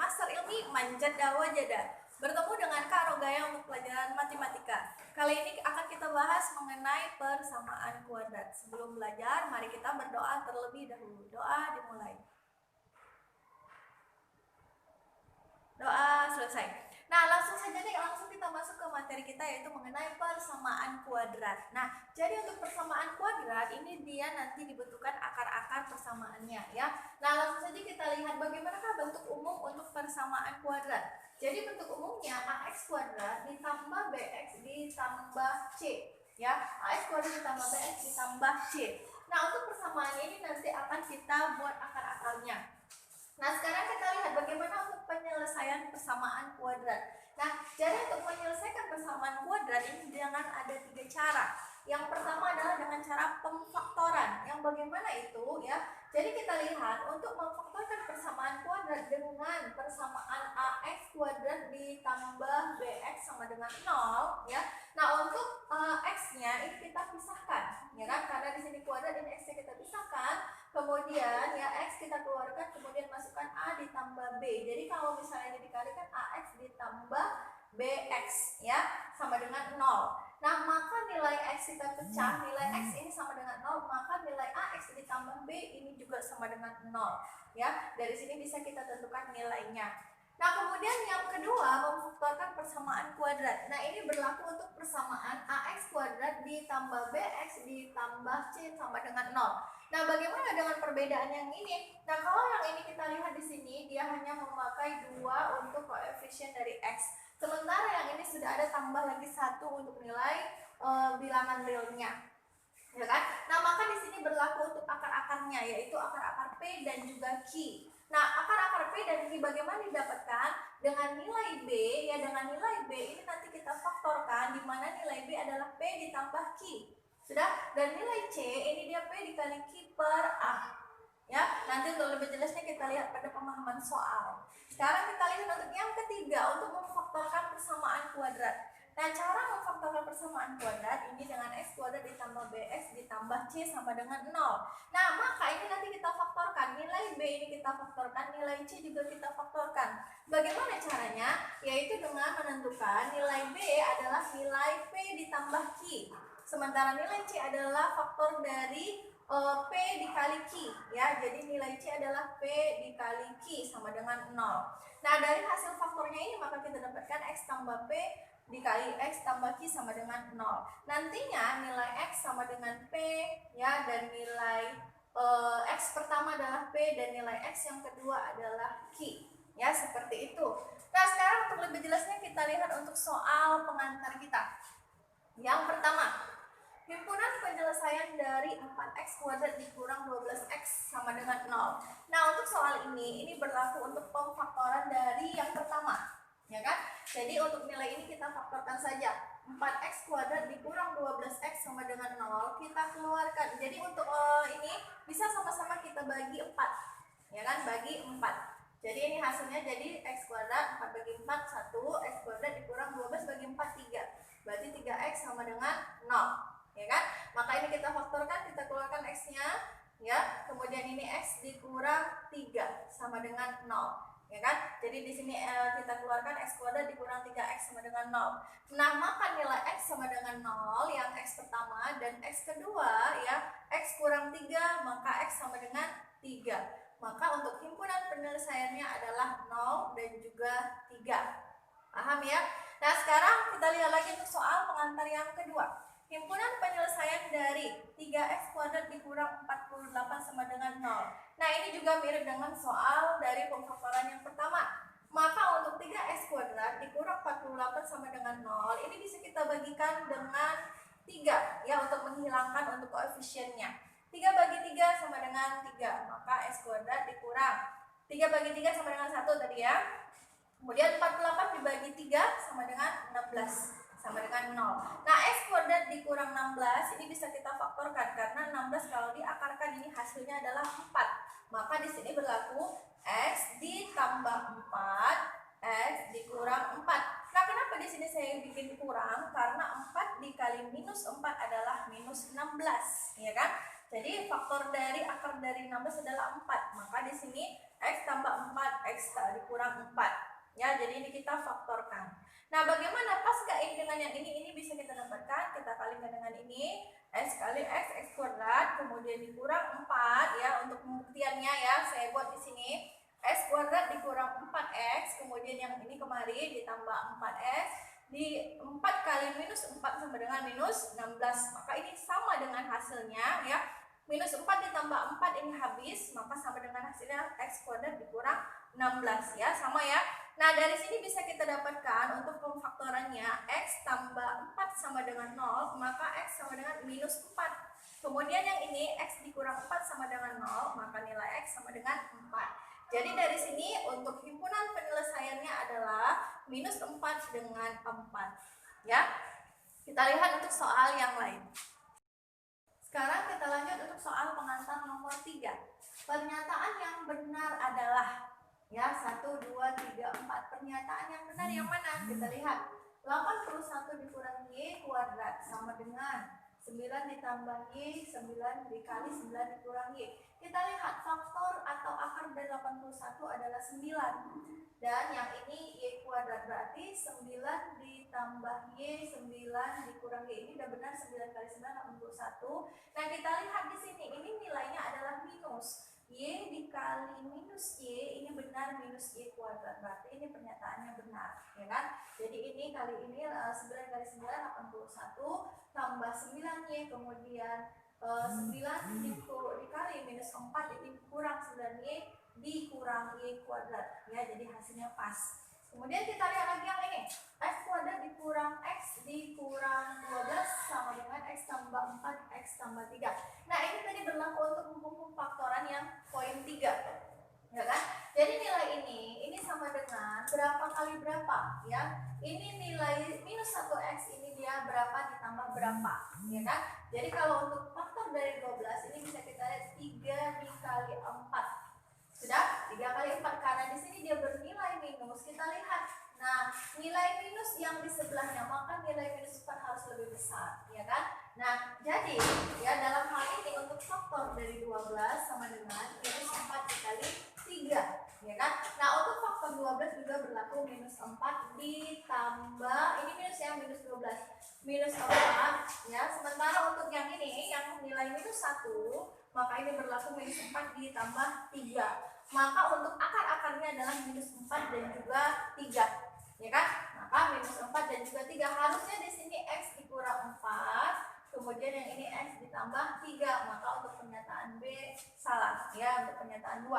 Master Ilmi Manjada Wajada. Bertemu dengan Kak Rogaya untuk pelajaran matematika. Kali ini akan kita bahas mengenai persamaan kuadrat. Sebelum belajar, mari kita berdoa terlebih dahulu. Doa dimulai. Doa selesai. Nah, langsung saja nih, langsung kita masuk ke materi kita, yaitu mengenai persamaan kuadrat. Nah, jadi untuk persamaan kuadrat ini dia nanti dibentukkan akar-akar persamaannya ya. Nah, langsung saja kita lihat bagaimanakah bentuk umum untuk persamaan kuadrat. Jadi bentuk umumnya ax kuadrat ditambah bx ditambah c ya. Ax kuadrat ditambah bx ditambah c. Nah, untuk persamaan ini nanti akan kita buat akar-akarnya. Nah, sekarang kita lihat bagaimana untuk penyelesaian persamaan kuadrat. Nah, jadi untuk menyelesaikan persamaan kuadrat ini dengan ada 3 cara. Yang pertama adalah dengan cara pemfaktoran. Yang bagaimana itu ya? Jadi kita lihat untuk memfaktorkan persamaan kuadrat dengan persamaan ax kuadrat ditambah bx sama dengan 0 ya. Nah, untuk x-nya ini kita pisahkan ya kan? Karena di sini kuadrat ini x-nya kita pisahkan. Kemudian ya x kita keluarkan, kemudian masukkan a ditambah b. Jadi kalau misalnya ini dikalikan ax ditambah bx ya sama dengan 0. Nah, maka nilai x kita pecah, nilai x ini sama dengan 0, maka nilai ax ditambah b ini juga sama dengan 0 ya. Dari sini bisa kita tentukan nilainya. Nah, kemudian yang kedua, memfaktorkan persamaan kuadrat. Nah, ini berlaku untuk persamaan ax kuadrat ditambah bx ditambah c sama dengan 0. Nah, bagaimana dengan perbedaan yang ini? Nah, kalau yang ini kita lihat di sini, dia hanya memakai 2 untuk koefisien dari x. Sementara yang ini sudah ada tambah lagi 1 untuk nilai bilangan realnya. Ya kan? Nah, maka di sini berlaku untuk akar-akarnya, yaitu akar-akar p dan juga q. Nah, akar-akar p dan q bagaimana didapatkan? Dengan nilai b, ya dengan nilai b ini nanti kita faktorkan, di mana nilai b adalah p ditambah q. Sudah? Dan nilai c ini dia p dikali q per a. Ya, nanti untuk lebih jelasnya kita lihat pada pemahaman soal. Sekarang kita lihat untuk yang ketiga, untuk memfaktorkan persamaan kuadrat. Nah, cara memfaktorkan persamaan kuadrat ini dengan x kuadrat ditambah bx ditambah c sama dengan 0. Nah, maka ini nanti kita faktorkan. Nilai b ini kita faktorkan, nilai c juga kita faktorkan. Bagaimana caranya? Yaitu dengan menentukan nilai b adalah nilai p ditambah q. Sementara nilai c adalah faktor dari p dikali q ya. Jadi nilai c adalah p dikali q sama dengan 0. Nah, dari hasil faktornya ini maka kita dapatkan x tambah p dikali x tambah q sama dengan 0. Nantinya nilai x sama dengan p ya, dan nilai x pertama adalah p dan nilai x yang kedua adalah q ya, seperti itu. Nah, sekarang untuk lebih jelasnya kita lihat untuk soal pengantar kita. Yang pertama, himpunan penyelesaian dari 4x kuadrat dikurang 12x sama dengan 0. Nah, untuk soal ini berlaku untuk pemfaktoran dari yang pertama ya kan? Jadi untuk nilai ini kita faktorkan saja. 4x kuadrat dikurang 12x sama dengan 0 kita keluarkan. Jadi untuk ini bisa sama-sama kita bagi 4 ya kan? Bagi 4. Jadi ini hasilnya jadi x kuadrat 4 bagi 4 1, x kuadrat dikurang 12 bagi 4 3. Berarti 3x sama dengan 0 ya kan? Maka ini kita faktorkan, kita keluarkan x-nya ya. Kemudian ini x dikurang 3 sama dengan 0 ya kan? Jadi di sini kita keluarkan x kuadrat dikurang 3x sama dengan 0. Nah, maka nilai x sama dengan 0 yang x pertama, dan x kedua ya, x kurang 3 maka x sama dengan 3. Maka untuk himpunan penyelesaiannya adalah 0 dan juga 3. Paham ya? Nah, sekarang kita lihat lagi untuk soal pengantar yang kedua. Himpunan penyelesaian dari 3x kuadrat dikurang 48 sama dengan 0. Nah, ini juga mirip dengan soal dari pemfaktoran yang pertama. Maka untuk 3x kuadrat dikurang 48 sama dengan 0, ini bisa kita bagikan dengan 3 ya, untuk menghilangkan untuk koefisiennya. 3 bagi 3 sama dengan 3, maka x kuadrat dikurang 3 bagi 3 sama dengan 1 tadi ya. Kemudian 48 dibagi 3 sama dengan 16 sama dengan 0. Nah, x kuadrat dikurang 16 ini bisa kita faktorkan, karena 16 kalau diakarkan ini hasilnya adalah 4. Maka di sini berlaku x ditambah 4 x dikurang 4. Nah, kenapa di sini saya bikin kurang? Karena 4 dikali minus 4 adalah minus 16 ya kan? Jadi faktor dari akar dari 16 adalah 4. Maka di sini X tambah 4, X dikurang 4. Ya, jadi ini kita faktorkan. Nah, bagaimana pas nggak ini dengan yang ini bisa kita dapatkan, kita kalikan dengan ini, X kali X kuadrat, kemudian dikurang 4 ya, untuk pembuktiannya ya, saya buat di sini, X kuadrat dikurang 4X, kemudian yang ini kemari ditambah 4X, di 4 kali minus 4 sama dengan minus 16, maka ini sama dengan hasilnya ya, minus 4 ditambah 4 ini habis, maka sama dengan hasilnya X kuadrat dikurang 16 ya, sama ya. Nah, dari sini bisa kita dapatkan untuk pemfaktorannya X tambah 4 sama dengan 0, maka X sama dengan minus 4. Kemudian yang ini X dikurang 4 sama dengan 0, maka nilai X sama dengan 4. Jadi dari sini untuk himpunan penyelesaiannya adalah minus 4 dengan 4. Ya, kita lihat untuk soal yang lain. Sekarang kita lanjut untuk soal pengantar nomor 3. Pernyataan yang benar adalah ya, 1, 2, 3, 4. Pernyataan yang benar yang mana? Kita lihat. 81 dikurang Y kuadrat sama dengan 9 ditambah Y, 9 dikali 9 dikurang Y. Kita lihat faktor atau akar dari 81 adalah 9. Dan yang ini Y kuadrat, berarti 9 ditambah Y, 9 dikurang Y. Ini udah benar, 9 kali 9 81. Nah, kita lihat di sini, ini nilainya adalah minus. Y dikali minus Y, ini benar minus Y kuadrat, berarti ini pernyataannya benar, ya kan? Jadi ini kali ini 9 kali 9 81 tambah 9Y, kemudian 9 dikali minus 4, ini kurang 9Y dikurang Y kuadrat, ya, jadi hasilnya pas. Kemudian kita lihat lagi yang ini, X kuadrat dikurang X dikurang 12 sama dengan X tambah 4, X tambah 3. Nah, ini tadi berlaku untuk pemfaktoran yang poin 3, ya kan? Jadi nilai ini sama dengan berapa kali berapa, ya? Ini nilai minus 1X ini dia berapa ditambah berapa, ya kan? Jadi kalau untuk faktor dari 12 ini bisa kita lihat 3 dikali 4. Sudah? 3 kali 4, karena di sini dia bernilai minus. Kita lihat. Nah, nilai minus yang di sebelahnya, maka nilai minus 4 harus lebih besar, ya kan? Nah, jadi ya dalam hal ini untuk faktor dari 12 sama dengan minus 4 dikali 3, ya kan? Nah, untuk faktor 12 juga berlaku minus 4 ditambah, ini minus ya, minus 12. Minus 4, ya. Sementara untuk yang ini, yang nilai minus 1, maka ini berlaku minus 4 ditambah 3. Maka untuk akar-akarnya adalah minus 4 dan juga 3, ya kan? Maka minus 4 dan juga 3, harusnya di sini X dikurang 4, kemudian yang ini X ditambah 3, maka untuk pernyataan B salah, ya, untuk pernyataan 2.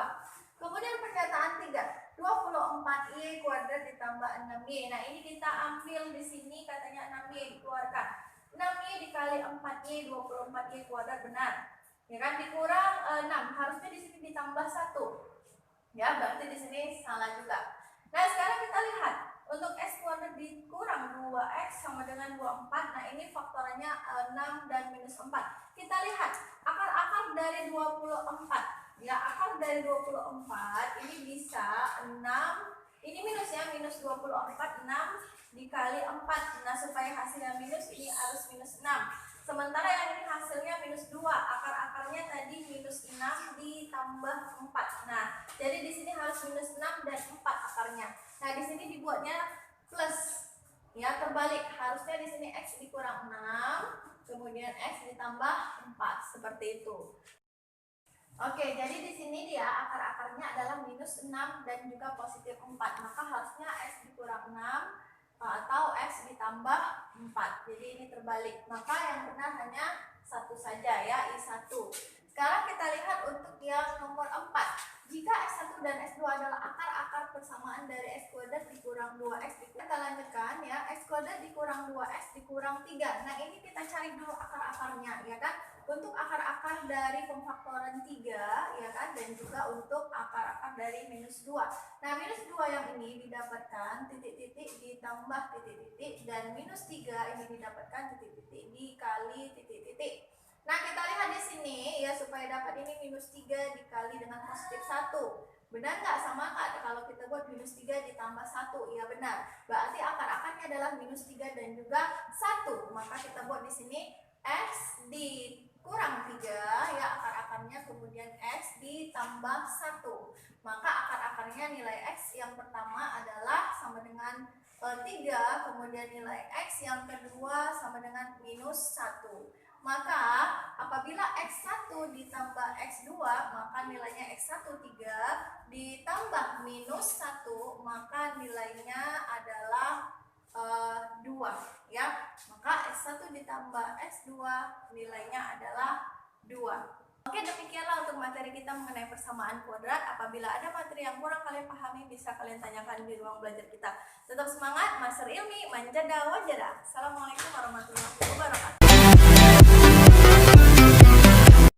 Kemudian pernyataan 3, 24Y kuadrat ditambah 6Y. Nah, ini kita ambil di sini katanya 6Y dikeluarkan. 6Y dikali 4Y, 24Y kuadrat, benar. Ya kan, dikurang 6, harusnya di sini ditambah 1. Ya, berarti di sini salah juga. Nah, sekarang kita lihat untuk X kuadrat dikurang 2X sama dengan 24. Nah, ini faktorannya 6 dan minus 4. Kita lihat akar-akar dari 24. Ya, akar dari 24 ini bisa 6. Ini minus ya, minus 24, 6 dikali 4. Nah, supaya hasilnya minus, ini harus minus 6. Sementara yang ini hasilnya minus 2, akar-akarnya tadi minus 6 ditambah 4. Nah, jadi di sini harus minus 6 dan 4 akarnya. Nah, di sini dibuatnya plus. Ya, terbalik. Harusnya di sini X dikurang 6, kemudian X ditambah 4, seperti itu. Oke, jadi di sini dia akar-akarnya adalah minus 6 dan juga positif 4. Maka harusnya X dikurang 6 atau X ditambah 4. Jadi ini terbalik. Maka yang benar hanya satu saja ya, I1. Sekarang kita lihat untuk yang nomor 4. Jika X1 dan X2 adalah akar-akar persamaan dari X kuadrat dikurang 2X dikurang, kita lanjutkan ya, X kuadrat dikurang 2X dikurang 3. Nah, ini kita cari dulu akar-akarnya, ya kan? Untuk akar-akar dari pemfaktoran 3, ya kan, dan juga untuk akar-akar dari minus 2. Nah, minus 2 yang ini didapatkan titik-titik ditambah titik-titik, dan minus 3 ini didapatkan titik-titik dikali titik-titik. Nah, kita lihat di sini ya, supaya dapat ini minus 3 dikali dengan positif 1. Benar nggak? Sama nggak kalau kita buat minus 3 ditambah 1? Ya, benar. Berarti akar-akarnya adalah minus 3 dan juga 1. Maka kita buat di sini X di kurang 3 ya akar-akarnya, kemudian X ditambah 1. Maka akar-akarnya nilai X yang pertama adalah sama dengan 3, kemudian nilai X yang kedua sama dengan minus 1. Maka apabila X1 ditambah X2 maka nilainya X1 3 ditambah minus 1 maka nilainya adalah 2 ya. Maka X1 ditambah X2 nilainya adalah 2. Oke, demikianlah untuk materi kita mengenai persamaan kuadrat. Apabila ada materi yang kurang kalian pahami, bisa kalian tanyakan di ruang belajar kita. Tetap semangat, Master Ilmi, manjada wajada. Assalamualaikum warahmatullahi wabarakatuh.